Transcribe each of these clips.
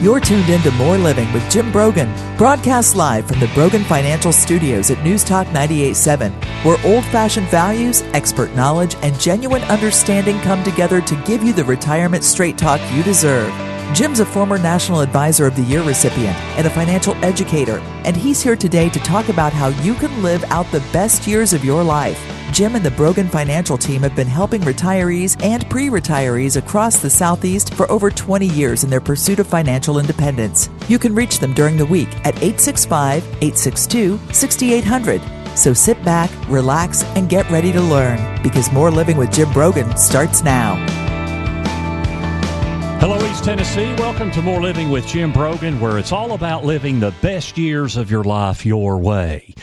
You're tuned in to More Living with Jim Brogan, broadcast live from the Brogan Financial Studios at News Talk 98.7, where old-fashioned values, expert knowledge, and genuine understanding come together to give you the retirement straight talk you deserve. Jim's a former National Advisor of the Year recipient and a financial educator, and he's here today to talk about how you can live out the best years of your life. Jim and the Brogan Financial team have been helping retirees and pre-retirees across the Southeast for over 20 years in their pursuit of financial independence. You can reach them during the week at 865-862-6800. So sit back, relax, and get ready to learn, because More Living with Jim Brogan starts now. Hello, East Tennessee. Welcome to More Living with Jim Brogan, where it's all about living the best years of your life your way.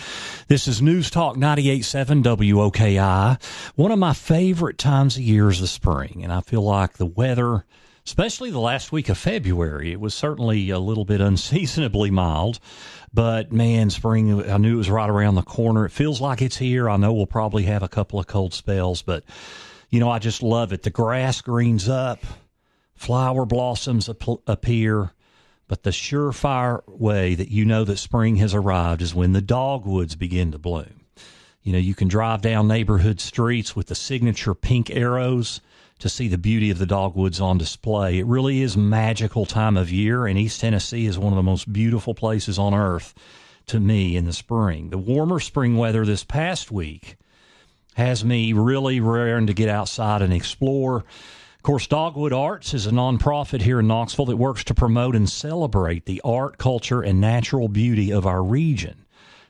This is News Talk 98.7 WOKI. One of my favorite times of year is the spring, and I feel like the weather, especially the last week of February, it was certainly a little bit unseasonably mild. But, man, spring, I knew it was right around the corner. It feels like it's here. I know we'll probably have a couple of cold spells, but, you know, I just love it. The grass greens up, flower blossoms appear. But the surefire way that you know that spring has arrived is when the dogwoods begin to bloom. You know, you can drive down neighborhood streets with the signature pink arrows to see the beauty of the dogwoods on display. It really is a magical time of year, and East Tennessee is one of the most beautiful places on earth to me in the spring. The warmer spring weather this past week has me really raring to get outside and explore. Of course, Dogwood Arts is a nonprofit here in Knoxville that works to promote and celebrate the art, culture, and natural beauty of our region.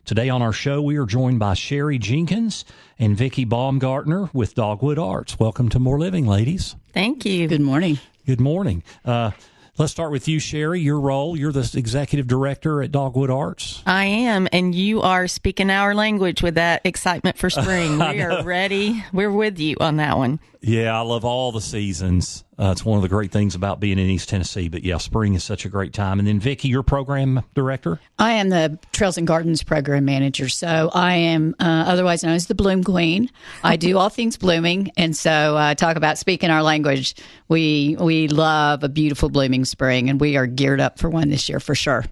Today on our show, we are joined by Sherry Jenkins and Vicki Baumgartner with Dogwood Arts. Welcome to More Living, ladies. Thank you. Good morning. Good morning. Let's start with you, Sherry. Your role, you're the executive director at Dogwood Arts. I am, and you are speaking our language with that excitement for spring. We are ready. We're with you on that one. Yeah, I love all the seasons. It's one of the great things about being in East Tennessee. But, yeah, spring is such a great time. And then, Vicki, your program director? I am the Trails and Gardens program manager. So I am otherwise known as the Bloom Queen. I do all things blooming. And so talk about speaking our language. We love a beautiful blooming spring, and we are geared up for one this year for sure.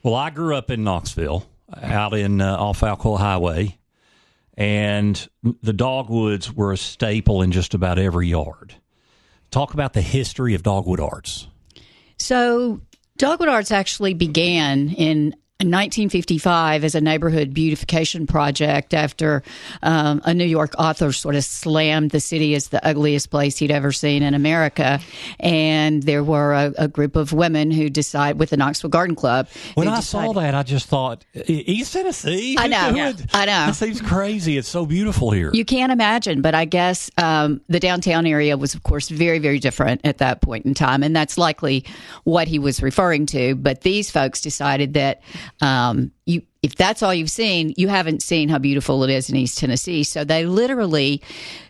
Well, I grew up in Knoxville, out in off Alcoa Highway. And the dogwoods were a staple in just about every yard. Talk about the history of Dogwood Arts. So Dogwood Arts actually began in 1955 as a neighborhood beautification project after a New York author sort of slammed the city as the ugliest place he'd ever seen in America. And there were a group of women who decided, with the Knoxville Garden Club. When I saw that, I just thought, East Tennessee? I know. That seems crazy. It's so beautiful here. You can't imagine, but I guess the downtown area was, of course, very, very different at that point in time. And that's likely what he was referring to. But these folks decided that if that's all you've seen, you haven't seen how beautiful it is in East Tennessee. So they literally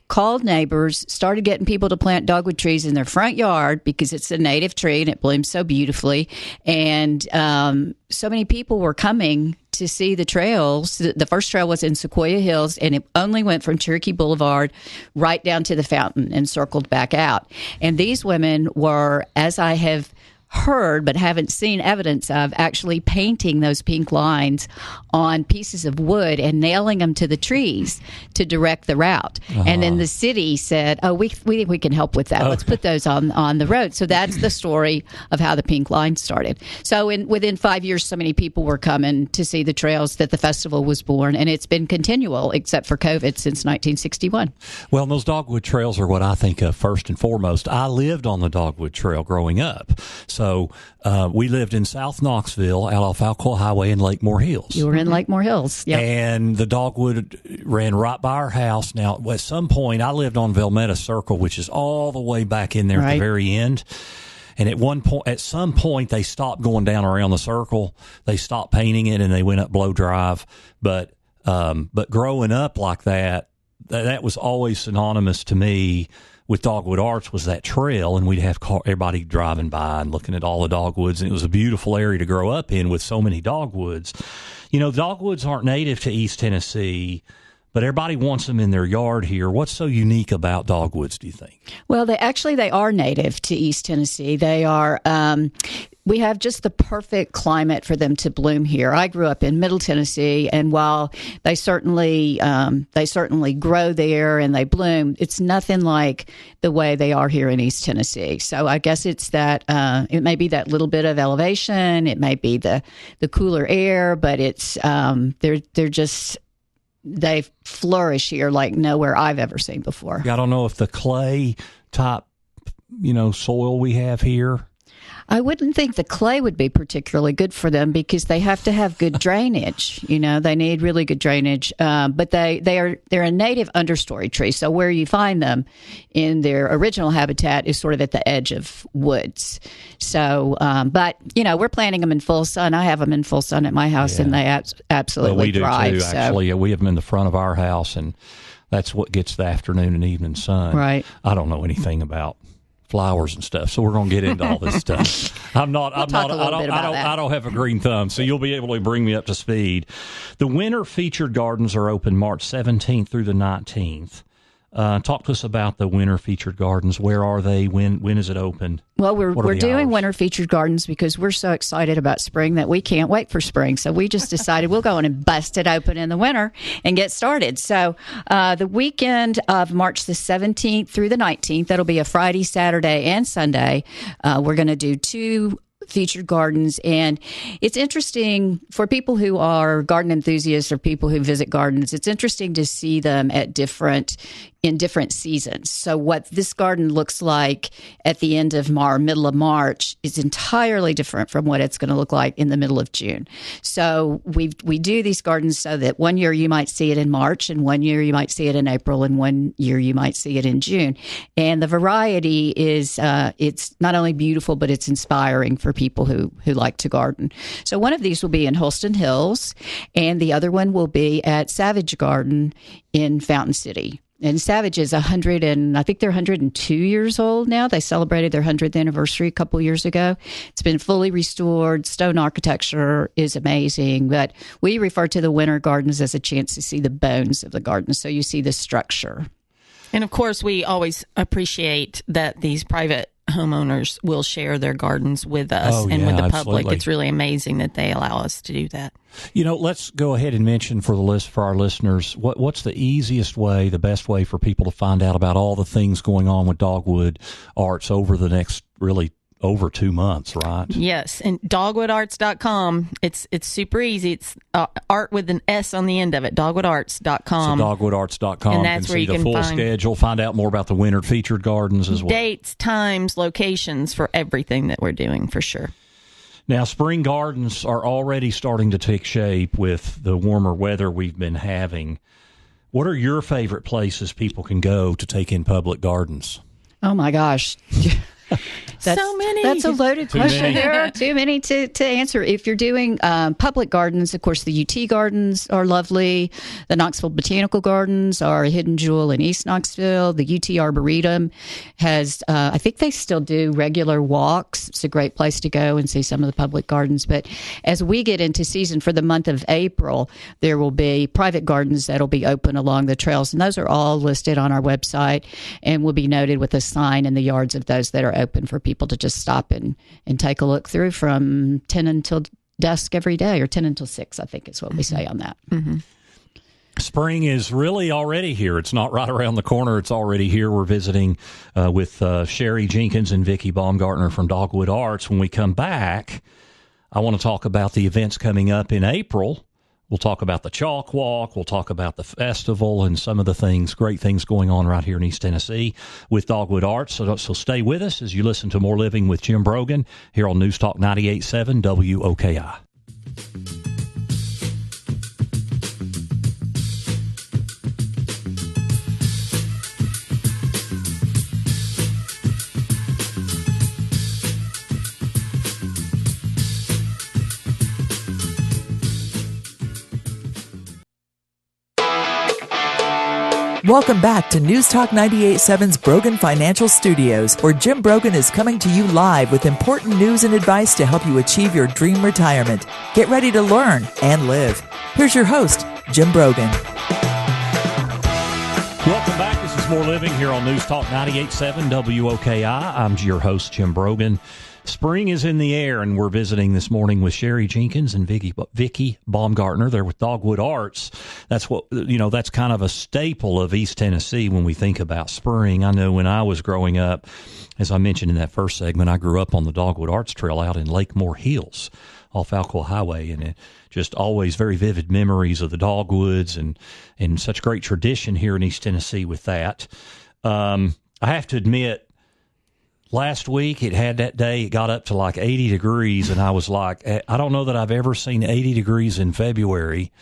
called neighbors, started getting people to plant dogwood trees in their front yard because it's a native tree and it blooms so beautifully. And so many people were coming to see the trails. The first trail was in Sequoia Hills, and it only went from Cherokee Boulevard right down to the fountain and circled back out. And these women were, as I have heard but haven't seen evidence of, actually painting those pink lines on pieces of wood and nailing them to the trees to direct the route. And then the city said, we think we can help with that. Let's put those on the road. So that's the story of how the pink line started. So within 5 years, so many people were coming to see the trails that the festival was born, and it's been continual except for COVID since 1961. Well, those dogwood trails are what I think of first and foremost. I lived on the Dogwood Trail growing up. So we lived in South Knoxville, out off Alcoa Highway in Lakemore Hills. You were in Lakemore Hills, yeah. And the dogwood ran right by our house. Now, at some point, I lived on Velmetta Circle, which is all the way back in there at the very end. And at some point, they stopped going down around the circle. They stopped painting it, and they went up Blow Drive. But growing up like that was always synonymous to me with Dogwood Arts, was that trail, and we'd have everybody driving by and looking at all the dogwoods, and it was a beautiful area to grow up in with so many dogwoods. You know, dogwoods aren't native to East Tennessee, but everybody wants them in their yard here. What's so unique about dogwoods, do you think? Well, they are native to East Tennessee. They are. We have just the perfect climate for them to bloom here. I grew up in Middle Tennessee, and while they certainly grow there and they bloom, it's nothing like the way they are here in East Tennessee. So I guess it's that it may be that little bit of elevation, it may be the cooler air, but it's they flourish here like nowhere I've ever seen before. I don't know if the clay type, soil we have here. I wouldn't think the clay would be particularly good for them because they have to have good drainage. They need really good drainage. But they're a native understory tree. So where you find them in their original habitat is sort of at the edge of woods. So, but we're planting them in full sun. I have them in full sun at my house, and they absolutely thrive. We do too. Actually, we have them in the front of our house, and that's what gets the afternoon and evening sun. Right. I don't know anything about flowers and stuff, so we're going to get into all this stuff. I don't have a green thumb, so you'll be able to bring me up to speed. The winter featured gardens are open March 17th through the 19th. Talk to us about the winter featured gardens. Where are they? When is it open? Well, we're doing winter featured gardens because we're so excited about spring that we can't wait for spring. So we just decided we'll go in and bust it open in the winter and get started. So the weekend of March the 17th through the 19th, that'll be a Friday, Saturday, and Sunday. We're going to do 2 featured gardens, and it's interesting for people who are garden enthusiasts or people who visit gardens. It's interesting to see them in different seasons. So what this garden looks like at the end of middle of March is entirely different from what it's going to look like in the middle of June. So we do these gardens so that one year you might see it in March, and one year you might see it in April, and one year you might see it in June. And the variety is it's not only beautiful, but it's inspiring for people who like to garden. So one of these will be in Holston Hills, and the other one will be at Savage Garden in Fountain City. And Savage is 100, and I think they're 102 years old now. They celebrated their 100th anniversary a couple years ago. It's been fully restored. Stone architecture is amazing, but we refer to the winter gardens as a chance to see the bones of the garden. So you see the structure. And of course, we always appreciate that these private homeowners will share their gardens with us with the public. Absolutely. It's really amazing that they allow us to do that. Let's go ahead and mention for our listeners, what's the easiest way, the best way for people to find out about all the things going on with Dogwood Arts over the next really over 2 months, right? Yes, and dogwoodarts.com. It's super easy. It's art with an S on the end of it. Dogwoodarts.com. So dogwoodarts.com. And that's where you can see the full find schedule, find out more about the winter featured gardens as well. Dates, times, locations for everything that we're doing, for sure. Now, spring gardens are already starting to take shape with the warmer weather we've been having. What are your favorite places people can go to take in public gardens? Oh, my gosh. So many. That's a loaded question. There are too many to answer. If you're doing public gardens, of course, the UT gardens are lovely. The Knoxville Botanical Gardens are a hidden jewel in East Knoxville. The UT Arboretum has, I think they still do regular walks. It's a great place to go and see some of the public gardens. But as we get into season for the month of April, there will be private gardens that'll be open along the trails. And those are all listed on our website and will be noted with a sign in the yards of those that are open for people to just stop and take a look through from 10 until dusk every day, or 10 until 6, I think is what we say on that. Mm-hmm. Spring is really already here. It's not right around the corner. It's already here. We're visiting with Sherry Jenkins and Vicki Baumgartner from Dogwood Arts. When we come back, I want to talk about the events coming up in April. We'll talk about the Chalk Walk. We'll talk about the festival and some of the great things going on right here in East Tennessee with Dogwood Arts. So stay with us as you listen to More Living with Jim Brogan here on News Talk 98.7 WOKI. Welcome back to News Talk 98.7's Brogan Financial Studios, where Jim Brogan is coming to you live with important news and advice to help you achieve your dream retirement. Get ready to learn and live. Here's your host, Jim Brogan. is More Living here on News Talk 98.7 WOKI. I'm your host, Jim Brogan. Spring is in the air, and we're visiting this morning with Sherry Jenkins and Vicky Baumgartner. They're with Dogwood Arts. That's what, that's kind of a staple of East Tennessee when we think about spring. I know when I was growing up, as I mentioned in that first segment, I grew up on the Dogwood Arts Trail out in Lakemore Hills off Alcoa Highway, and it just always very vivid memories of the dogwoods and such great tradition here in East Tennessee with that. I have to admit, last week, it had that day, it got up to like 80 degrees, and I was like, I don't know that I've ever seen 80 degrees in February.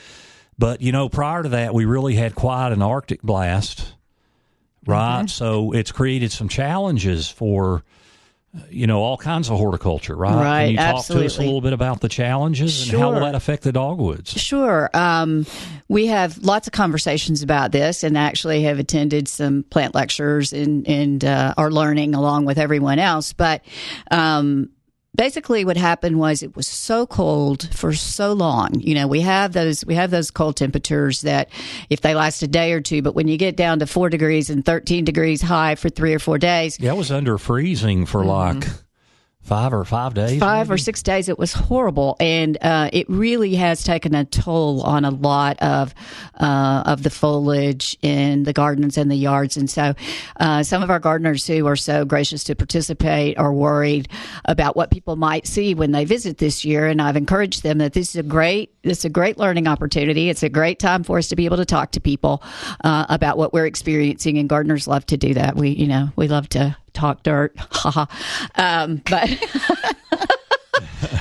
But, prior to that, we really had quite an Arctic blast, right? Mm-hmm. So it's created some challenges for, all kinds of horticulture, right? Right, Can you talk absolutely. to us a little bit about the challenges and how will that affect the dogwoods? Sure. We have lots of conversations about this and actually have attended some plant lectures and are learning along with everyone else. But basically what happened was it was so cold for so long. We have those cold temperatures that if they last a day or two, but when you get down to 4 degrees and 13 degrees high for 3 or 4 days. Yeah, it was under freezing for like 5 days. 5 maybe? or 6 days. It was horrible. And it really has taken a toll on a lot of the foliage in the gardens and the yards. And so some of our gardeners who are so gracious to participate are worried about what people might see when they visit this year. And I've encouraged them that this is a great learning opportunity. It's a great time for us to be able to talk to people about what we're experiencing. And gardeners love to do that. We love to talk dirt. But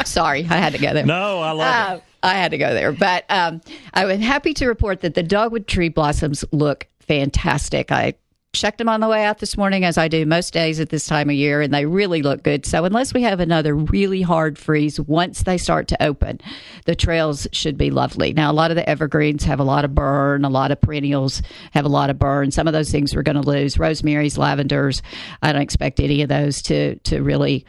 sorry, I had to go there. No, I love it. I had to go there. But I was happy to report that the dogwood tree blossoms look fantastic. I checked them on the way out this morning, as I do most days at this time of year, and they really look good. So unless we have another really hard freeze, once they start to open, the trails should be lovely. Now, a lot of the evergreens have a lot of burn. A lot of perennials have a lot of burn. Some of those things we're going to lose. Rosemaries, lavenders, I don't expect any of those to really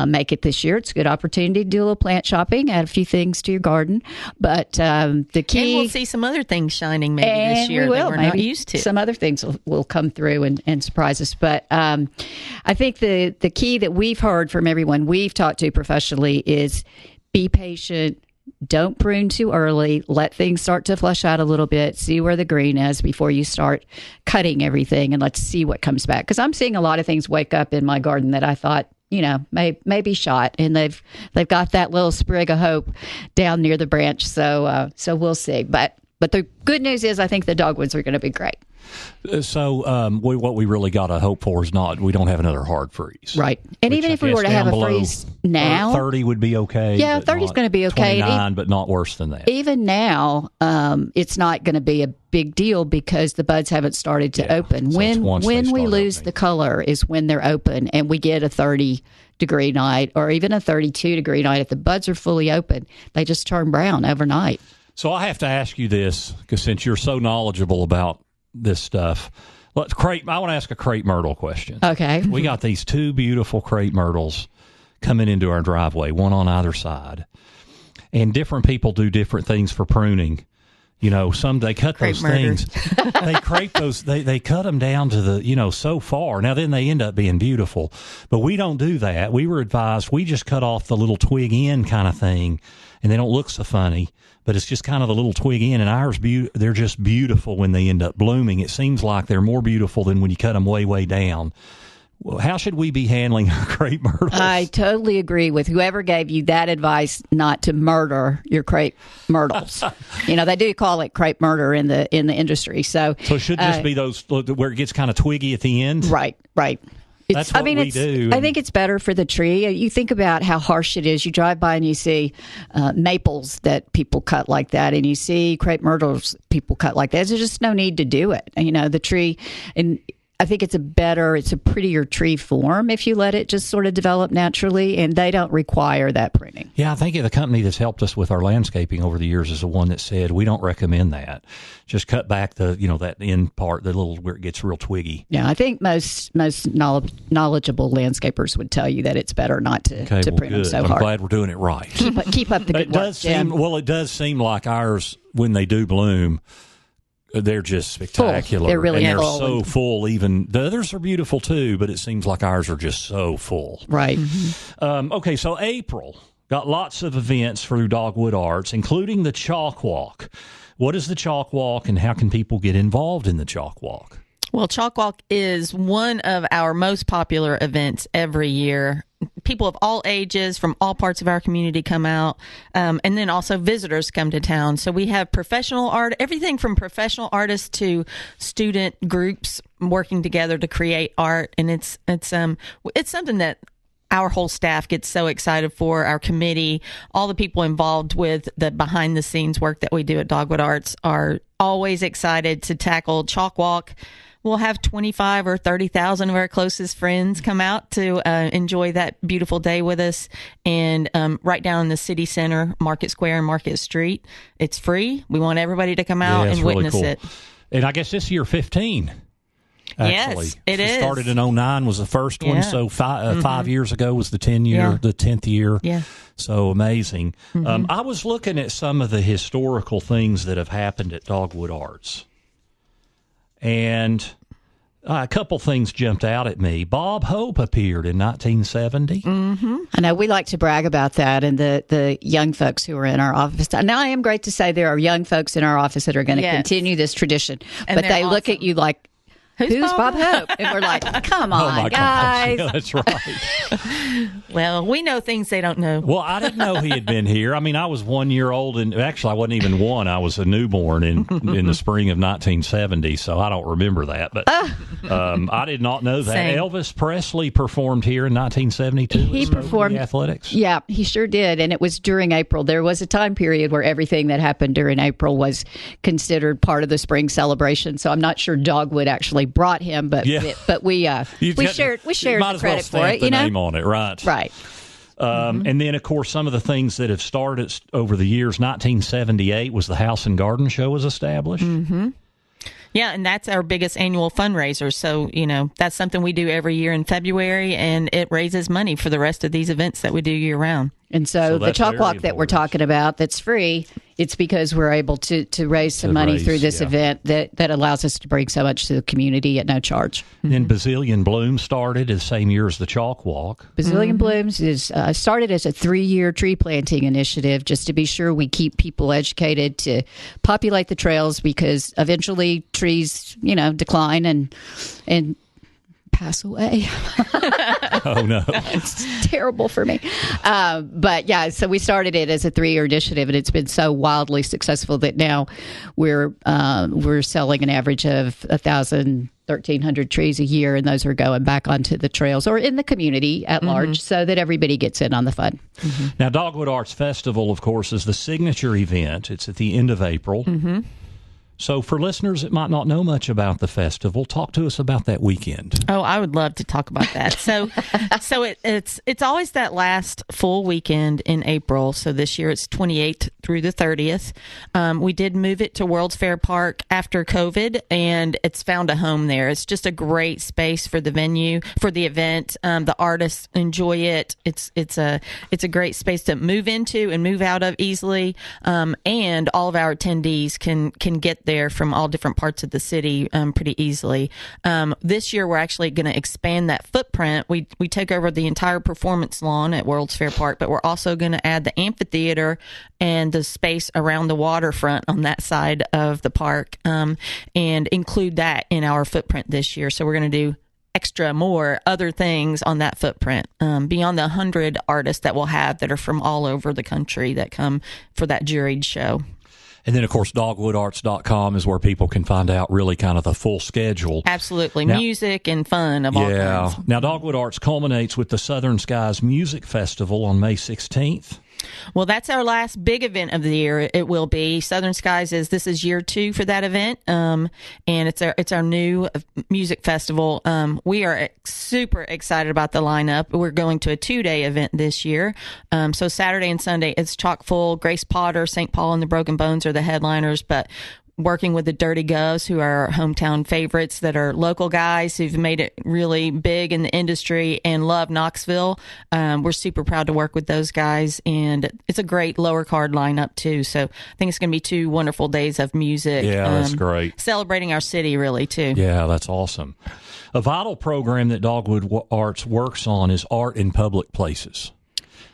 make it this year. It's a good opportunity to do a little plant shopping, add a few things to your garden. But the key... And we'll see some other things shining maybe this year that we're not used to. Some other things will come through and surprise us. But I think the key that we've heard from everyone we've talked to professionally is be patient. Don't prune too early. Let things start to flush out a little bit. See where the green is before you start cutting everything, and let's see what comes back. Because I'm seeing a lot of things wake up in my garden that I thought, may be shot, and they've got that little sprig of hope down near the branch. So we'll see. But the good news is I think the dogwoods are going to be great. So what we really got to hope for is we don't have another hard freeze. Right. And even if we were to have a freeze now. 30 would be okay. Yeah, 30 is going to be okay. 29, but not worse than that. Even now, it's not going to be a big deal because the buds haven't started to open. So when we lose the color is when they're open and we get a 30-degree night or even a 32-degree night. If the buds are fully open, they just turn brown overnight. So I have to ask you this, because since you're so knowledgeable about this stuff, I want to ask a crepe myrtle question. Okay. We got these 2 beautiful crepe myrtles coming into our driveway, one on either side. And different people do different things for pruning. Some they cut those things. They crepe those. They cut them down to the so far. Now then they end up being beautiful, but we don't do that. We were advised we just cut off the little twig end kind of thing, and they don't look so funny. But it's just kind of the little twig end, and ours they're just beautiful when they end up blooming. It seems like they're more beautiful than when you cut them way, way down. Well, how should we be handling our crepe myrtles? I totally agree with whoever gave you that advice not to murder your crepe myrtles. They do call it crepe murder in the industry. So it should just be those where it gets kind of twiggy at the end? Right. That's what we do. I think it's better for the tree. You think about how harsh it is. You drive by and you see maples that people cut like that, and you see crepe myrtles people cut like that. There's just no need to do it. The tree, and I think it's a prettier tree form if you let it just sort of develop naturally, and they don't require that pruning. Yeah, I think the company that's helped us with our landscaping over the years is the one that said we don't recommend that. Just cut back that end part, the little where it gets real twiggy. Yeah, I think most knowledgeable landscapers would tell you that it's better not to prune them so hard. I'm glad we're doing it right. Keep up the good work. It does seem like ours, when they do bloom, They're just spectacular. Full. They're really and full. They're so full. Even the others are beautiful too, but it seems like ours are just so full. Right. Okay, so April got lots of events through Dogwood Arts, including the Chalk Walk. What is the Chalk Walk, and how can people get involved in the Chalk Walk? Well, Chalk Walk is one of our most popular events every year. People of all ages from all parts of our community come out, and then also visitors come to town. So we have professional art, everything from professional artists to student groups working together to create art, and it's something that our whole staff gets so excited for. Our committee, all the people involved with the behind the scenes work that we do at Dogwood Arts are always excited to tackle Chalk Walk. We'll have 25 or 30,000 of our closest friends come out to enjoy that beautiful day with us. And right down in the city center, Market Square and Market Street, it's free. We want everybody to come out and witness really cool. it. And I guess this year 15. Actually. Yes, it is. Started in 2009 was the first one, so 5 years ago was the 10th year. Yeah. So amazing. I was looking at some of the historical things that have happened at Dogwood Arts, and a couple things jumped out at me. Bob Hope appeared in 1970. I know we like to brag about that, and the young folks who are in our office. Now, I am great to say there are young folks in our office that are going to continue this tradition, but they look at you like, Who's Bob Hope? And we're like, come on, guys. Yeah, that's right. Well, we know things they don't know. Well, I didn't know he had been here. I mean, I was 1 year old, and actually, I wasn't even one. I was a newborn in the spring of 1970, so I don't remember that. But I did not know that. Same. Elvis Presley performed here in 1972. He performed athletics. Yeah, he sure did, and it was during April. There was a time period where everything that happened during April was considered part of the spring celebration. So I'm not sure Dogwood actually brought him, but we shared the credit for it. You know, name on it, right? Right. And then, of course, some of the things that have started over the years. 1978 was the House and Garden Show was established. Yeah, and that's our biggest annual fundraiser. So, you know, that's something we do every year in February, and it raises money for the rest of these events that we do year round. And so the Chalk Walk that we're talking about that's free, it's because we're able to raise some money through this event that allows us to bring so much to the community at no charge. Then Bazillion Blooms started the same year as the Chalk Walk. Bazillion Blooms is started as a 3-year tree planting initiative just to be sure we keep people educated to populate the trails, because eventually trees, decline and pass away. Oh, no. It's terrible for me. But yeah, so we started it as a 3-year initiative, and it's been so wildly successful that now we're selling an average of 1,300 trees a year, and those are going back onto the trails or in the community at large, so that everybody gets in on the fun. Now, Dogwood Arts Festival, of course, is the signature event. It's at the end of April. So for listeners that might not know much about the festival, talk to us about that weekend. Oh, I would love to talk about that. So it's always that last full weekend in April. So this year it's 28th through the 30th. We did move it to World's Fair Park after COVID, and it's found a home there. It's just a great space for the venue, for the event. The artists enjoy it. It's a great space to move into and move out of easily. And all of our attendees can get there from all different parts of the city pretty easily. This year, we're actually going to expand that footprint. We take over the entire performance lawn at World's Fair Park, but we're also going to add the amphitheater and the space around the waterfront on that side of the park, and include that in our footprint this year. So we're going to do more other things on that footprint, beyond the 100 artists that we'll have that are from all over the country that come for that juried show. And then, of course, dogwoodarts.com is where people can find out really kind of the full schedule. Absolutely. Now, music and fun of all kinds. Now, Dogwood Arts culminates with the Southern Skies Music Festival on May 16th. Well, that's our last big event of the year. It will be Southern Skies. This is year 2 for that event, and it's our new music festival. We are super excited about the lineup. We're going to a 2-day event this year. So Saturday and Sunday it's chock full. Grace Potter, St. Paul and the Broken Bones are the headliners, but working with the Dirty Govs, who are our hometown favorites that are local guys who've made it really big in the industry and love Knoxville. We're super proud to work with those guys, and it's a great lower card lineup too. So I think it's going to be 2 wonderful days of music. Yeah, that's great. Celebrating our city, really, too. Yeah, that's awesome. A vital program that Dogwood Arts works on is art in public places,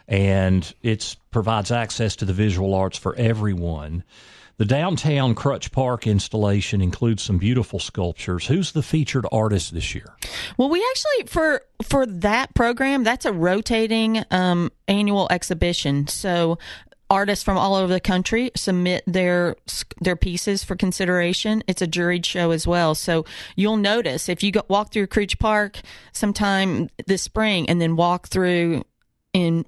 and it provides access to the visual arts for everyone. The downtown Crutch Park installation includes some beautiful sculptures. Who's the featured artist this year? Well, we actually, for that program, that's a rotating annual exhibition. So artists from all over the country submit their pieces for consideration. It's a juried show as well. So you'll notice if you walk through Crutch Park sometime this spring and then walk through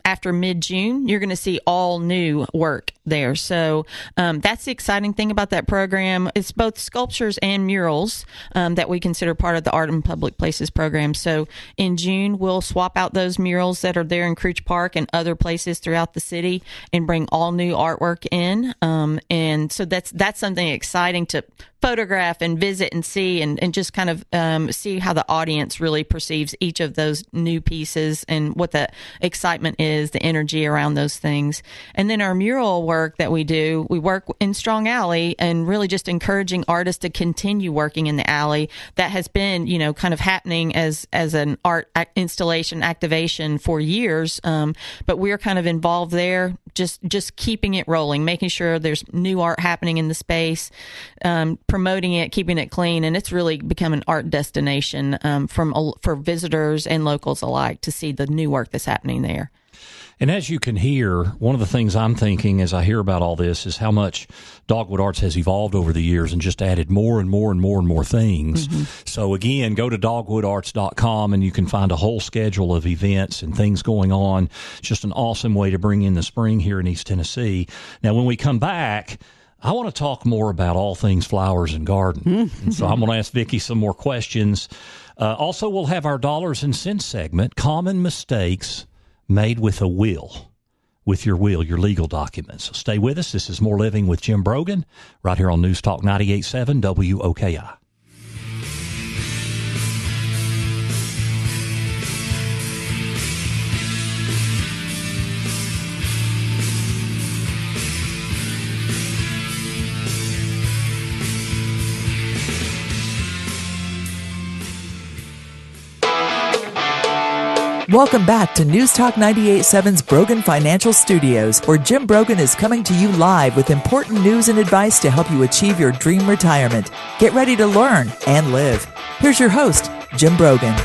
after mid-June, you're going to see all new work there. So that's the exciting thing about that program. It's both sculptures and murals that we consider part of the Art in Public Places program. So in June, we'll swap out those murals that are there in Crutch Park and other places throughout the city and bring all new artwork in. And so that's something exciting to photograph and visit and see and just kind of see how the audience really perceives each of those new pieces and what the excitement is, the energy around those things. And then our mural work that we do, we work in Strong Alley and really just encouraging artists to continue working in the alley. That has been, kind of happening as an art installation activation for years. But we're kind of involved there, just keeping it rolling, making sure there's new art happening in the space, promoting it, keeping it clean, and it's really become an art destination for visitors and locals alike to see the new work that's happening there. And as you can hear, one of the things I'm thinking as I hear about all this is how much Dogwood Arts has evolved over the years and just added more and more and more and more things. Mm-hmm. So again, go to dogwoodarts.com and you can find a whole schedule of events and things going on. It's just an awesome way to bring in the spring here in East Tennessee. Now, when we come back, I want to talk more about all things flowers and garden. And so I'm going to ask Vicki some more questions. Also, we'll have our Dollars and Cents segment, Common Mistakes Made with a Will, with your will, your legal documents. So stay with us. This is More Living with Jim Brogan, right here on News Talk 98.7 WOKI. Welcome back to News Talk 98.7's Brogan Financial Studios, where Jim Brogan is coming to you live with important news and advice to help you achieve your dream retirement. Get ready to learn and live. Here's your host, Jim Brogan.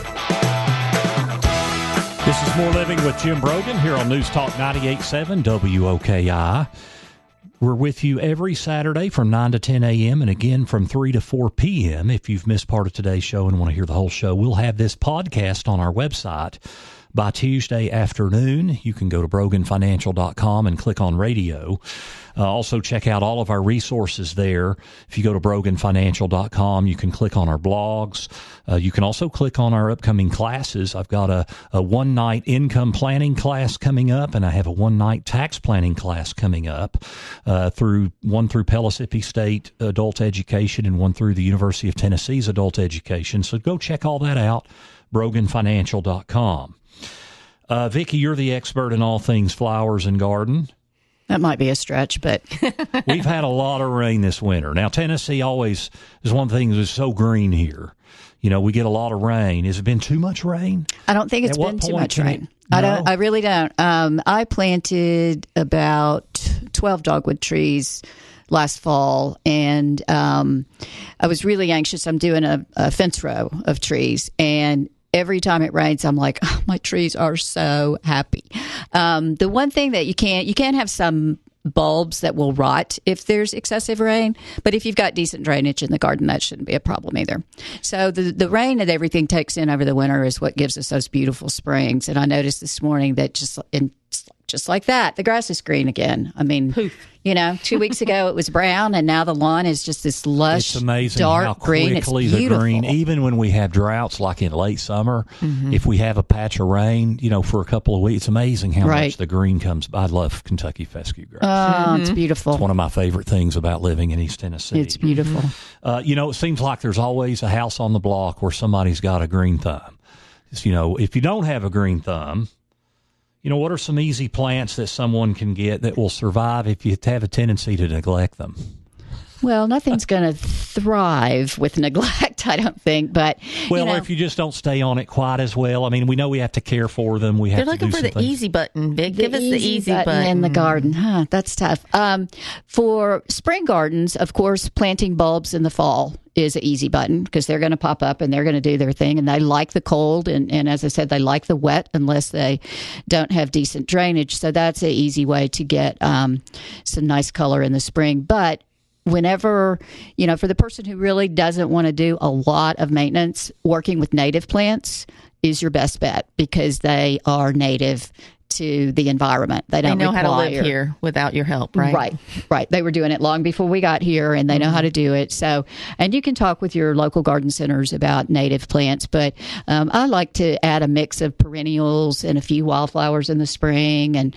This is More Living with Jim Brogan here on News Talk 98.7 WOKI. We're with you every Saturday from 9 to 10 a.m. and again from 3 to 4 p.m. If you've missed part of today's show and want to hear the whole show, we'll have this podcast on our website by Tuesday afternoon. You can go to broganfinancial.com and click on radio. Also, check out all of our resources there. If you go to broganfinancial.com, you can click on our blogs. You can also click on our upcoming classes. I've got a one-night income planning class coming up, and I have a one-night tax planning class coming up one through Pellissippi State Adult Education and one through the University of Tennessee's Adult Education. So go check all that out, broganfinancial.com. Vicki, you're the expert in all things flowers and garden. That might be a stretch, but we've had a lot of rain this winter. Now, Tennessee always is one of the things that's so green here. We get a lot of rain. Has it been too much rain? I don't think it's been too much rain. I really don't. I planted about 12 dogwood trees last fall, and I was really anxious. I'm doing a fence row of trees, and every time it rains, I'm like, oh, my trees are so happy. The one thing that you can't have some bulbs that will rot if there's excessive rain, but if you've got decent drainage in the garden, that shouldn't be a problem either. So the rain that everything takes in over the winter is what gives us those beautiful springs. And I noticed this morning that just in just like that, the grass is green again. I mean, 2 weeks ago it was brown, and now the lawn is just this lush, it's amazing dark how green. quickly It's the beautiful. green, even when we have droughts like in late summer, if we have a patch of rain, for a couple of weeks, it's amazing how much the green comes. I love Kentucky fescue grass. Oh, it's beautiful. It's one of my favorite things about living in East Tennessee. It's beautiful. It seems like there's always a house on the block where somebody's got a green thumb. If you don't have a green thumb, what are some easy plants that someone can get that will survive if you have a tendency to neglect them? Well, nothing's going to thrive with neglect, I don't think. But or if you just don't stay on it quite as well. I mean, we know we have to care for them. We have They're looking for the easy button, Vic. Give us the easy button in the garden. That's tough. For spring gardens, of course, planting bulbs in the fall is an easy button because they're going to pop up and they're going to do their thing. And they like the cold. And as I said, they like the wet unless they don't have decent drainage. So that's an easy way to get some nice color in the spring. But whenever, for the person who really doesn't want to do a lot of maintenance, working with native plants is your best bet because they are native to the environment. They know how to live here without your help, right? Right. They were doing it long before we got here, and they know how to do it. So, and you can talk with your local garden centers about native plants, but I like to add a mix of perennials and a few wildflowers in the spring, and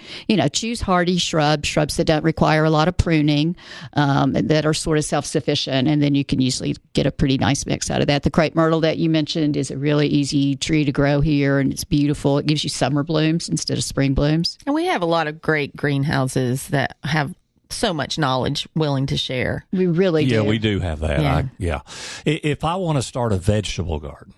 choose hardy shrubs that don't require a lot of pruning, that are sort of self-sufficient, and then you can usually get a pretty nice mix out of that. The crepe myrtle that you mentioned is a really easy tree to grow here, and it's beautiful. It gives you summer blooms instead of spring blooms. And we have a lot of great greenhouses that have so much knowledge willing to share. We really do. Yeah, we do have that. If I want to start a vegetable garden,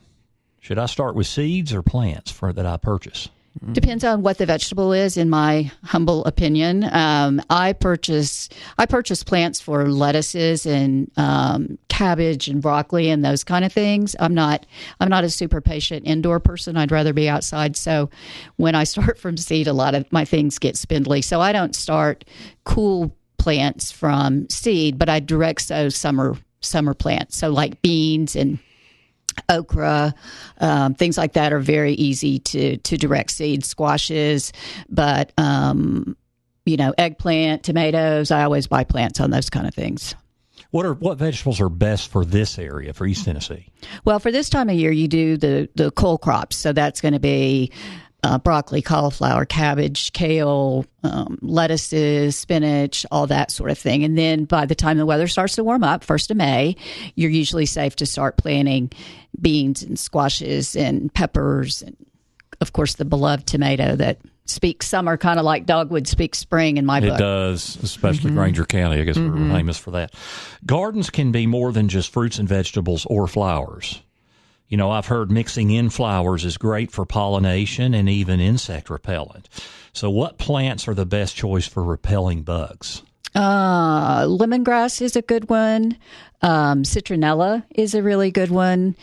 should I start with seeds or plants that I purchase? Depends on what the vegetable is, in my humble opinion. I purchase plants for lettuces and cabbage and broccoli and those kind of things. I'm not a super patient indoor person. I'd rather be outside. So when I start from seed, a lot of my things get spindly. So I don't start cool plants from seed, but I direct sow summer plants. So like beans and okra, things like that are very easy to direct seed. Squashes, but eggplant, tomatoes. I always buy plants on those kind of things. What vegetables are best for this area, for East Tennessee? Well, for this time of year, you do the cold crops. So that's going to be broccoli, cauliflower, cabbage, kale, lettuces, spinach, all that sort of thing. And then by the time the weather starts to warm up, 1st of May, you're usually safe to start planting beans and squashes and peppers and, of course, the beloved tomato that speaks summer, kind of like Dogwood speaks spring in my book. It does, especially Granger County. I guess we're famous for that. Gardens can be more than just fruits and vegetables or flowers. I've heard mixing in flowers is great for pollination and even insect repellent. So what plants are the best choice for repelling bugs? Lemongrass is a good one. Citronella is a really good one.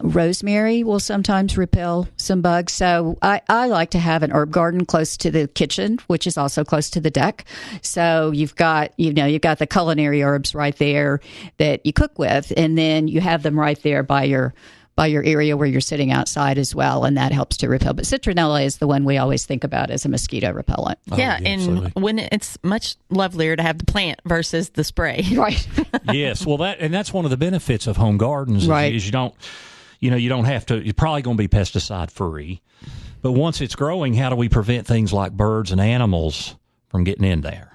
Rosemary will sometimes repel some bugs. So I like to have an herb garden close to the kitchen, which is also close to the deck. So you've got the culinary herbs right there that you cook with, and then you have them right there by your area where you're sitting outside as well, and that helps to repel. But citronella is the one we always think about as a mosquito repellent. Yeah, and absolutely. When it's much lovelier to have the plant versus the spray. Right. Yes, well, that's one of the benefits of home gardens. Right. Is you don't have to. You're probably going to be pesticide free, but once it's growing, how do we prevent things like birds and animals from getting in there?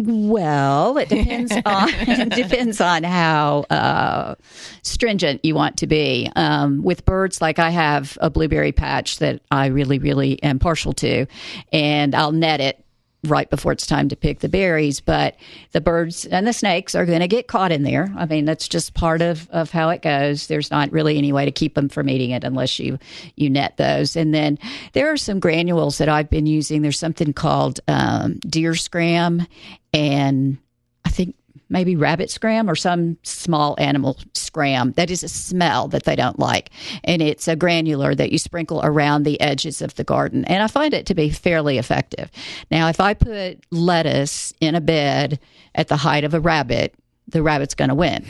Well, it depends on how stringent you want to be. With birds, like I have a blueberry patch that I really, really am partial to, and I'll net it right before it's time to pick the berries. But the birds and the snakes are going to get caught in there. I mean, that's just part of how it goes. There's not really any way to keep them from eating it unless you net those. And then there are some granules that I've been using. There's something called deer scram, and I think maybe rabbit scram or some small animal scram. That is a smell that they don't like. And it's a granular that you sprinkle around the edges of the garden. And I find it to be fairly effective. Now, if I put lettuce in a bed at the height of a rabbit, the rabbit's going to win.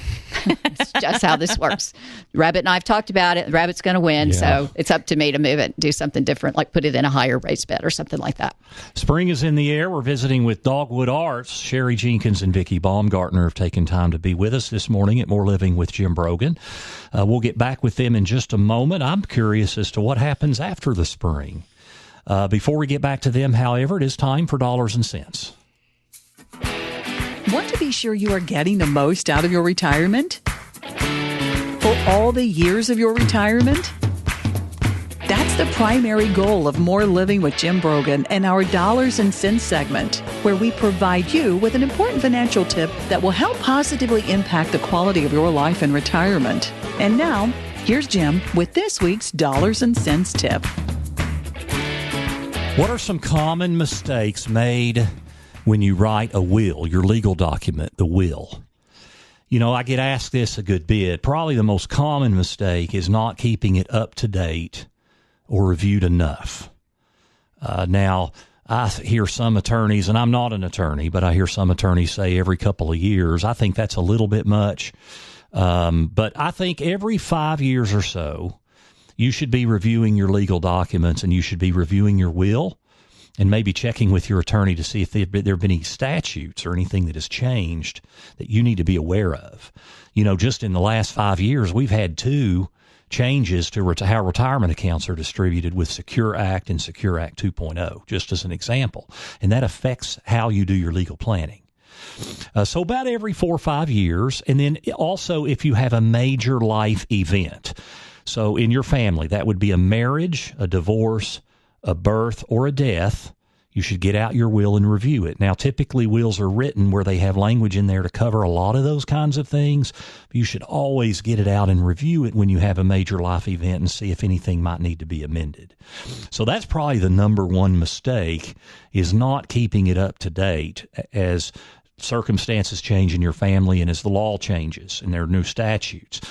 It's just how this works. Rabbit and I have talked about it. The rabbit's going to win, so it's up to me to move it, do something different, like put it in a higher raised bed or something like that. Spring is in the air. We're visiting with Dogwood Arts. Sherry Jenkins and Vicki Baumgartner have taken time to be with us this morning at More Living with Jim Brogan. We'll get back with them in just a moment. I'm curious as to what happens after the spring. Before we get back to them, however, it is time for Dollars and Cents. Want to be sure you are getting the most out of your retirement? For all the years of your retirement? That's the primary goal of More Living with Jim Brogan and our Dollars and Cents segment, where we provide you with an important financial tip that will help positively impact the quality of your life in retirement. And now, here's Jim with this week's Dollars and Cents tip. What are some common mistakes made when you write a will, your legal document, the will? You know, I get asked this a good bit. Probably the most common mistake is not keeping it up to date or reviewed enough. Now, I hear some attorneys, and I'm not an attorney, but I hear some attorneys say every couple of years. I think that's a little bit much. But I think every 5 years or so, you should be reviewing your legal documents, and you should be reviewing your will and maybe checking with your attorney to see if there have been any statutes or anything that has changed that you need to be aware of. You know, just in the last 5 years, we've had 2 changes to how retirement accounts are distributed with Secure Act and Secure Act 2.0, just as an example. And that affects how you do your legal planning. So about every 4 or 5 years, and then also if you have a major life event. So in your family, that would be a marriage, a divorce, a birth, or a death. You should get out your will and review it. Now, typically wills are written where they have language in there to cover a lot of those kinds of things. But you should always get it out and review it when you have a major life event and see if anything might need to be amended. So that's probably the number one mistake, is not keeping it up to date as circumstances change in your family and as the law changes and there are new statutes.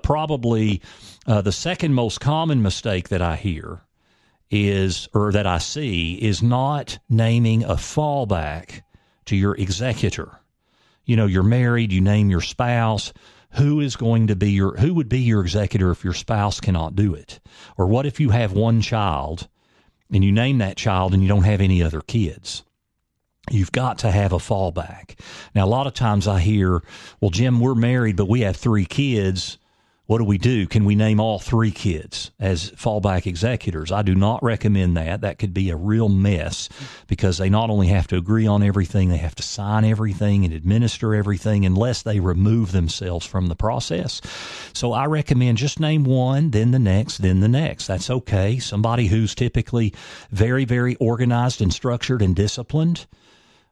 Probably the second most common mistake that I hear is, or that I see, is not naming a fallback to your executor. You know, you're married, you name your spouse. Who would be your executor if your spouse cannot do it? Or what if you have one child and you name that child and you don't have any other kids? You've got to have a fallback. Now, a lot of times I hear, well, Jim, we're married, but we have 3 kids. What do we do? Can we name all 3 kids as fallback executors? I do not recommend that. That could be a real mess, because they not only have to agree on everything, they have to sign everything and administer everything unless they remove themselves from the process. So I recommend just name one, then the next, then the next. That's okay. Somebody who's typically very, very organized and structured and disciplined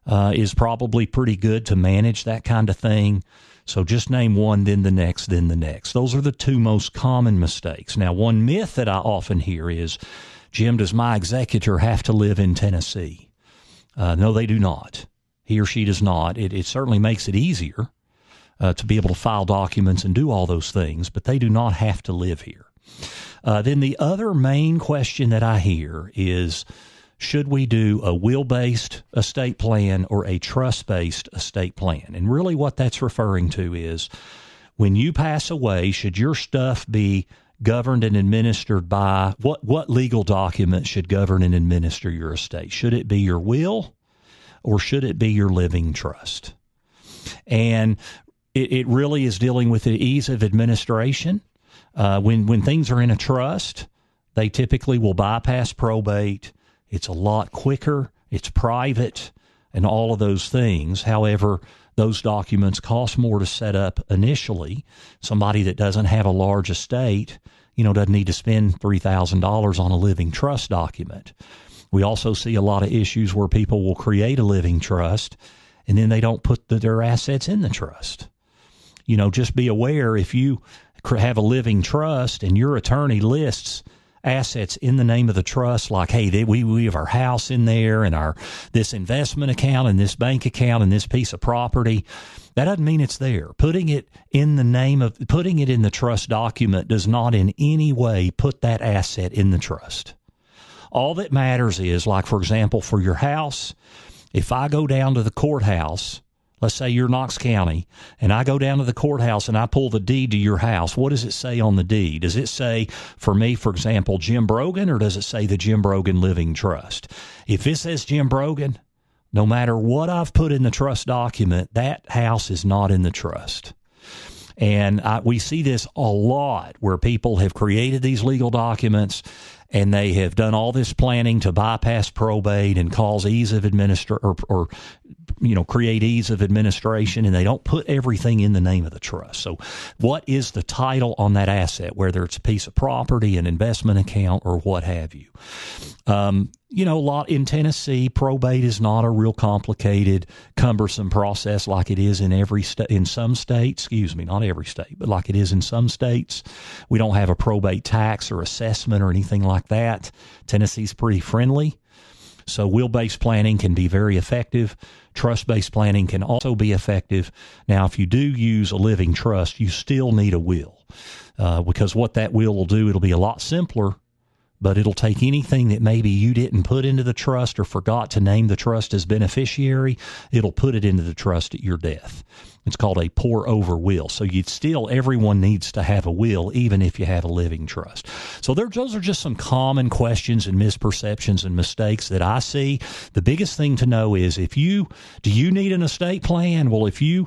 is probably pretty good to manage that kind of thing. So just name one, then the next, then the next. Those are the 2 most common mistakes. Now, one myth that I often hear is, Jim, does my executor have to live in Tennessee? No, they do not. He or she does not. It certainly makes it easier to be able to file documents and do all those things, but they do not have to live here. Then the other main question that I hear is, should we do a will-based estate plan or a trust-based estate plan? And really what that's referring to is, when you pass away, should your stuff be governed and administered by, what legal document should govern and administer your estate? Should it be your will, or should it be your living trust? And it really is dealing with the ease of administration. When things are in a trust, they typically will bypass probate. It's a lot quicker, it's private, and all of those things. However, those documents cost more to set up initially. Somebody that doesn't have a large estate, doesn't need to spend $3,000 on a living trust document. We also see a lot of issues where people will create a living trust and then they don't put their assets in the trust. Just be aware, if you have a living trust and your attorney lists assets in the name of the trust, like, hey, we have our house in there and this investment account and this bank account and this piece of property, that doesn't mean it's there. Putting it in the trust document does not in any way put that asset in the trust. All that matters is, like, for example, for your house, if I go down to the courthouse, let's say you're Knox County, and I go down to the courthouse and I pull the deed to your house, what does it say on the deed? Does it say, for me, for example, Jim Brogan, or does it say the Jim Brogan Living Trust? If it says Jim Brogan, no matter what I've put in the trust document, that house is not in the trust. And we see this a lot where people have created these legal documents and they have done all this planning to bypass probate and cause ease of create ease of administration, and they don't put everything in the name of the trust. So what is the title on that asset, whether it's a piece of property, an investment account, or what have you? A lot in Tennessee, probate is not a real complicated, cumbersome process like it is in some states. Excuse me, not every state, but like it is in some states. We don't have a probate tax or assessment or anything like that. Tennessee's pretty friendly. So will-based planning can be very effective. Trust-based planning can also be effective. Now, if you do use a living trust, you still need a will, because what that will do, it'll be a lot simpler, but it'll take anything that maybe you didn't put into the trust or forgot to name the trust as beneficiary. It'll put it into the trust at your death. It's called a pour-over will. So everyone needs to have a will, even if you have a living trust. So those are just some common questions and misperceptions and mistakes that I see. The biggest thing to know is do you need an estate plan? Well, if you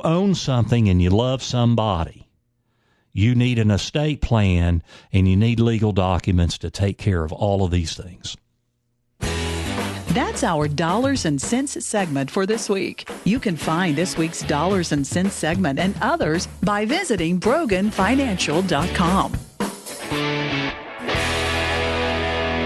own something and you love somebody, you need an estate plan and you need legal documents to take care of all of these things. That's our Dollars and Cents segment for this week. You can find this week's Dollars and Cents segment and others by visiting BroganFinancial.com.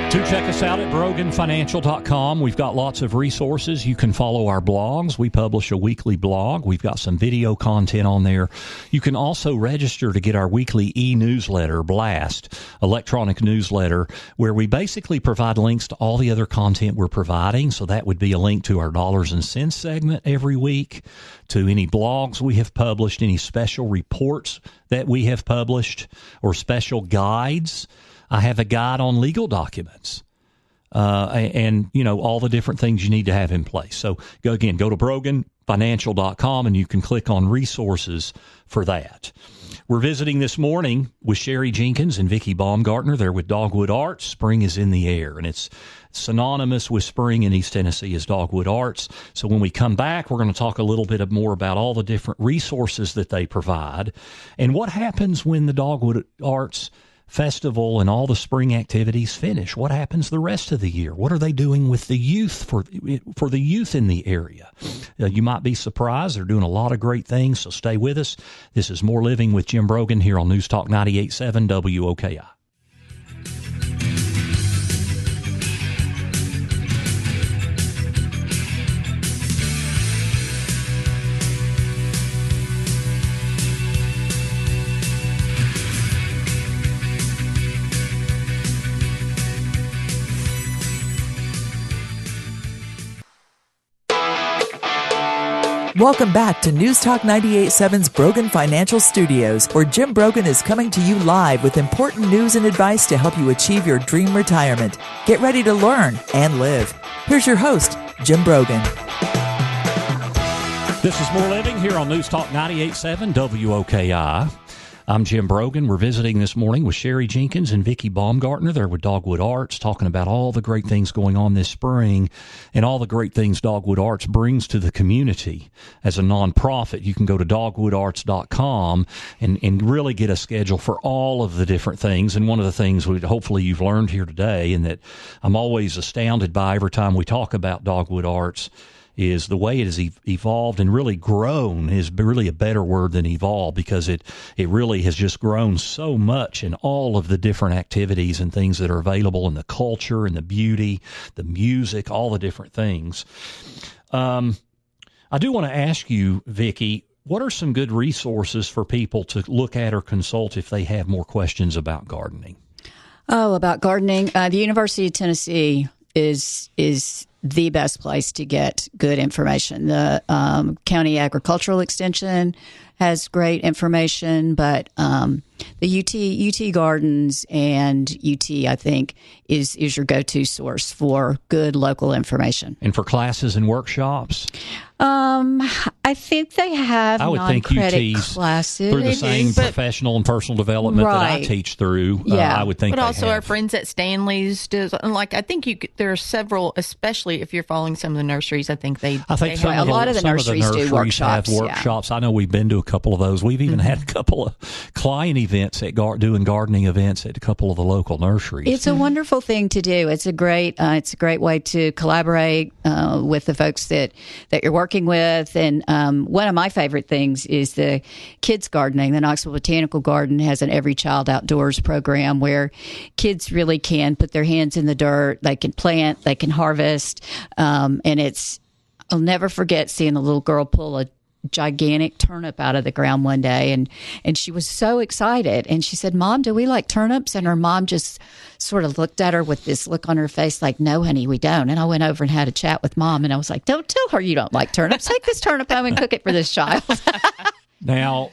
To check us out at BroganFinancial.com, we've got lots of resources. You can follow our blogs. We publish a weekly blog. We've got some video content on there. You can also register to get our weekly e-newsletter, Blast, electronic newsletter, where we basically provide links to all the other content we're providing. So that would be a link to our Dollars and Cents segment every week, to any blogs we have published, any special reports that we have published, or special guides. I have a guide on legal documents, and all the different things you need to have in place. So go to BroganFinancial.com, and you can click on resources for that. We're visiting this morning with Sherry Jenkins and Vicki Baumgartner. They're with Dogwood Arts. Spring is in the air, and it's synonymous with spring in East Tennessee as Dogwood Arts. So when we come back, we're going to talk a little bit more about all the different resources that they provide and what happens when the Dogwood Arts Festival and all the spring activities finish. What happens the rest of the year? What are they doing with the youth for the youth in the area? You might be surprised. They're doing a lot of great things, so stay with us. This is More Living with Jim Brogan here on News Talk 98.7 WOKI. Welcome back to News Talk 98.7's Brogan Financial Studios, where Jim Brogan is coming to you live with important news and advice to help you achieve your dream retirement. Get ready to learn and live. Here's your host, Jim Brogan. This is More Living here on News Talk 98.7 WOKI. I'm Jim Brogan. We're visiting this morning with Sherry Jenkins and Vicki Baumgartner. They're with Dogwood Arts, talking about all the great things going on this spring and all the great things Dogwood Arts brings to the community as a nonprofit. You can go to dogwoodarts.com and really get a schedule for all of the different things. And one of the things hopefully you've learned here today, and that I'm always astounded by every time we talk about Dogwood Arts, is the way it has evolved and really grown is really a better word than evolved, because it really has just grown so much in all of the different activities and things that are available, in the culture and the beauty, the music, all the different things. I do want to ask you, Vicki, what are some good resources for people to look at or consult if they have more questions about gardening? Oh, about gardening. The University of Tennessee is the best place to get good information. The County Agricultural Extension has great information, but the UT Gardens and UT, I think, is your go-to source for good local information. And for classes and workshops? I think they have I would think non-credit UT's classes through the same professional and personal development that I teach through. Yeah. I would think, but they also have. our friends at Stanley's does. Like I think there are several, especially if you're following some of the nurseries. I think they some have a lot of the nurseries do workshops. Have workshops. I know we've been to a couple of those. We've even had a couple of client events at doing gardening events at a couple of the local nurseries. It's a wonderful thing to do. It's a great way to collaborate with the folks that you're working with. And one of my favorite things is the kids gardening. The Knoxville Botanical Garden has an Every Child Outdoors program where kids really can put their hands in the dirt. They can plant, they can harvest, and I'll never forget seeing a little girl pull a gigantic turnip out of the ground one day, and she was so excited, and she said, "Mom, do we like turnips?" And her mom just sort of looked at her with this look on her face like, "No, honey, we don't." And I went over and had a chat with Mom, and I was like, "Don't tell her you don't like turnips. Take this turnip home and cook it for this child." Now,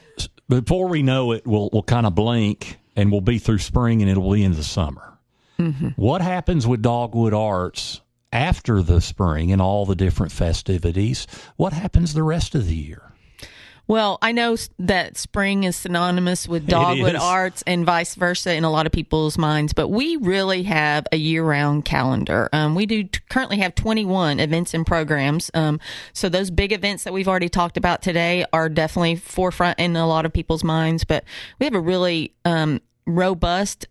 before we know it, we'll kind of blink and we'll be through spring and it'll be into the summer. Mm-hmm. What happens with Dogwood Arts after the spring and all the different festivities? What happens the rest of the year? Well, I know that spring is synonymous with Dogwood Arts and vice versa in a lot of people's minds, but we really have a year-round calendar. We do currently have 21 events and programs. So those big events that we've already talked about today are definitely forefront in a lot of people's minds, but we have a really robust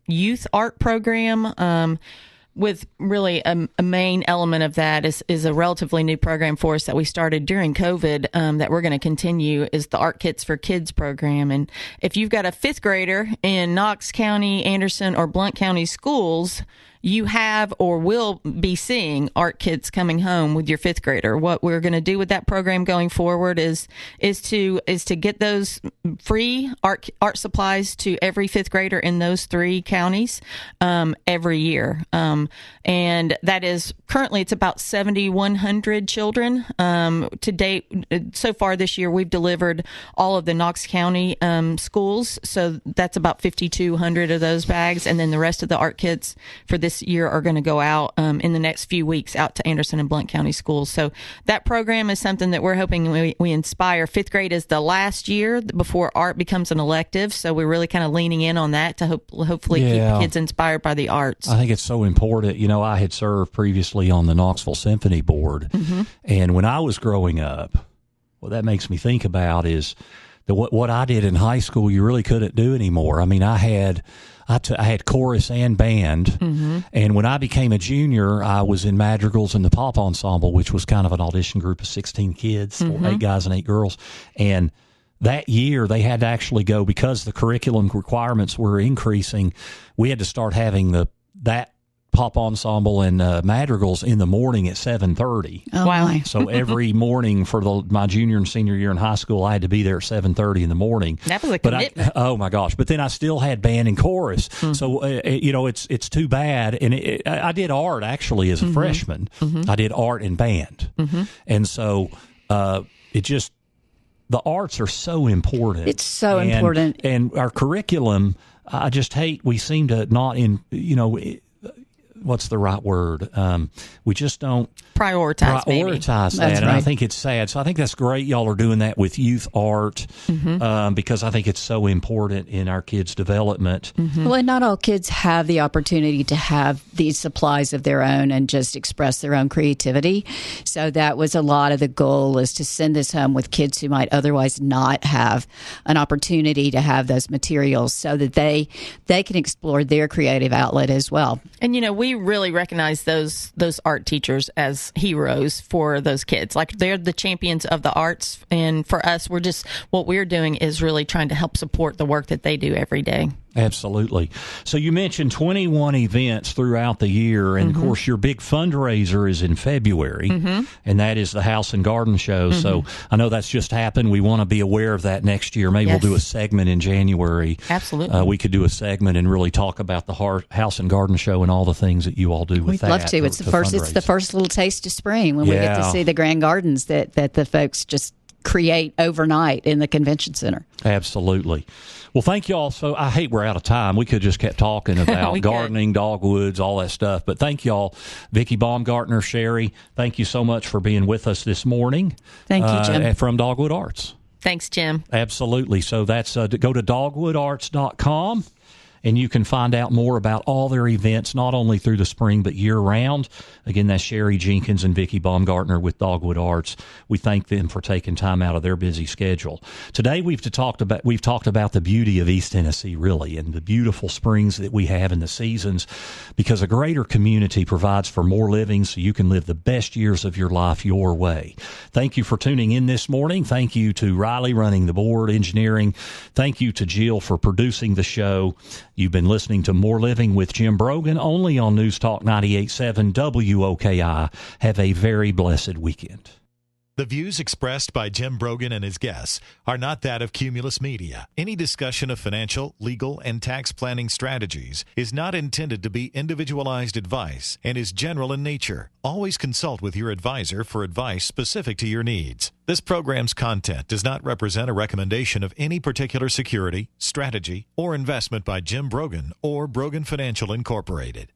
youth art program. With really a main element of that is a relatively new program for us that we started during COVID that we're going to continue is the Art Kits for Kids program. And if you've got a fifth grader in Knox County, Anderson, or Blount County schools, you have or will be seeing art kits coming home with your fifth grader. What we're going to do with that program going forward is to get those free art supplies to every fifth grader in those 3 counties every year. And that is currently it's about 7,100 children to date. So far this year, we've delivered all of the Knox County schools. So that's about 5,200 of those bags, and then the rest of the art kits for this year are going to go out in the next few weeks out to Anderson and Blount County schools. So that program is something that we're hoping we inspire. Fifth grade is the last year before art becomes an elective, so we're really kind of leaning in on that to hopefully keep kids inspired by the arts. I think it's so important. You know, I had served previously on the Knoxville Symphony Board, and when I was growing up, what that makes me think about is that what I did in high school you really couldn't do anymore. I mean, I had chorus and band, and when I became a junior, I was in madrigals and the pop ensemble, which was kind of an audition group of 16 kids, 8 guys and 8 girls. And that year, they had to actually go, because the curriculum requirements were increasing, we had to start having that pop ensemble and madrigals in the morning at 7:30. Oh, wow! So every morning for my junior and senior year in high school, I had to be there at 7:30 in the morning. That was a commitment. Oh my gosh! But then I still had band and chorus. So it's too bad. And I did art actually as a freshman. I did art and band, and so it just. The arts are so important. It's so important. And our curriculum, I just hate, we seem to not what's the right word? We just don't prioritize that. Right. And I think it's sad. So I think that's great. Y'all are doing that with youth art because I think it's so important in our kids' development. Well, and not all kids have the opportunity to have these supplies of their own and just express their own creativity. So that was a lot of the goal, is to send this home with kids who might otherwise not have an opportunity to have those materials, so that they can explore their creative outlet as well. And we really recognize those art teachers as heroes for those kids. Like, they're the champions of the arts, and for us, what we're doing is really trying to help support the work that they do every day. Absolutely. So you mentioned 21 events throughout the year, and of course your big fundraiser is in February, and that is the House and Garden Show. So I know that's just happened. We want to be aware of that next year. Maybe we'll do a segment in January. Absolutely. We could do a segment and really talk about the House and Garden Show and all the things that you all do with that. We'd love to. It's the first little taste of spring when we get to see the grand gardens that the folks just create overnight in the convention center. Absolutely. Well, thank you all. So I hate we're out of time. We could just kept talking about gardening, dogwoods, all that stuff. But thank you all. Vicki Baumgartner, Sherry, thank you so much for being with us this morning. Thank you, Jim. From Dogwood Arts. Thanks, Jim. Absolutely. So that's go to dogwoodarts.com. And you can find out more about all their events, not only through the spring, but year-round. Again, that's Sherry Jenkins and Vicki Baumgartner with Dogwood Arts. We thank them for taking time out of their busy schedule. Today, we've talked about the beauty of East Tennessee, really, and the beautiful springs that we have in the seasons, because a greater community provides for more living so you can live the best years of your life your way. Thank you for tuning in this morning. Thank you to Riley running the board, engineering. Thank you to Jill for producing the show. You've been listening to More Living with Jim Brogan, only on News Talk 98.7 WOKI. Have a very blessed weekend. The views expressed by Jim Brogan and his guests are not that of Cumulus Media. Any discussion of financial, legal, and tax planning strategies is not intended to be individualized advice and is general in nature. Always consult with your advisor for advice specific to your needs. This program's content does not represent a recommendation of any particular security, strategy, or investment by Jim Brogan or Brogan Financial Incorporated.